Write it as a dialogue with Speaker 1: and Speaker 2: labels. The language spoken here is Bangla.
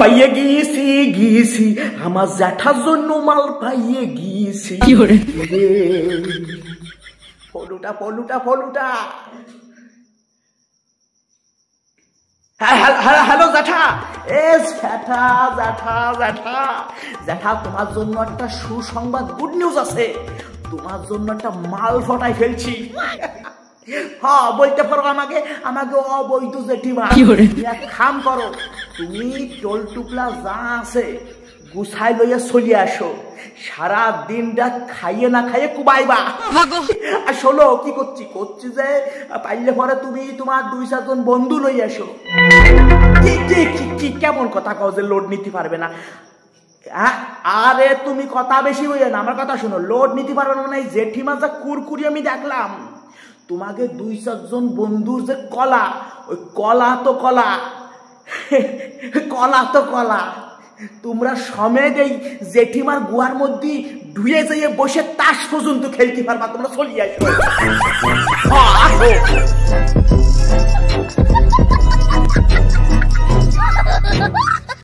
Speaker 1: পাইয়ে গিয়েছি আমার জ্যাঠার জন্য মাল পাইয়ে গিয়েছি। ফলুটা ফলুটা ফলুটা। হ্যালো জ্যাঠা। জ্যাঠা জ্যাঠা জ্যাঠা জ্যাঠা, তোমার জন্য একটা সুসংবাদ, গুড নিউজ আছে। তোমার জন্য একটা মাল ফটাই ফেলছি। হ্যাঁ, বলতে পারো আমাকে অবৈধ জেঠিমা। এক কাম করো, তুমি টোল টুকলা যা আছে গুছাই লইয়া চলে আসো। সারা দিনটা খাইয়ে না খাইয়ে কুবাইবা। আর শোনো কি করছি যে পাইলে পরে তুমি তোমার 2-4 জন বন্ধু লই আসো। কি কেমন কথা কও যে লোড নিতে পারবে না? আরে তুমি কথা বেশি হইয়া না, আমার কথা শোনো। লোড নিতে পারবে না মানে জেঠিমা যা কুরকুরি আমি দেখলাম। তোমাকে 2-4 জন বন্ধুর যে কলা, ওই কলা তো কলা তোমরা সমেত এই জেঠিমার গুয়ার মধ্যে ধুয়ে যাইয়ে বসে তাস পর্যন্ত খেলতে পারবা। তোমরা চলিয়ে আসো।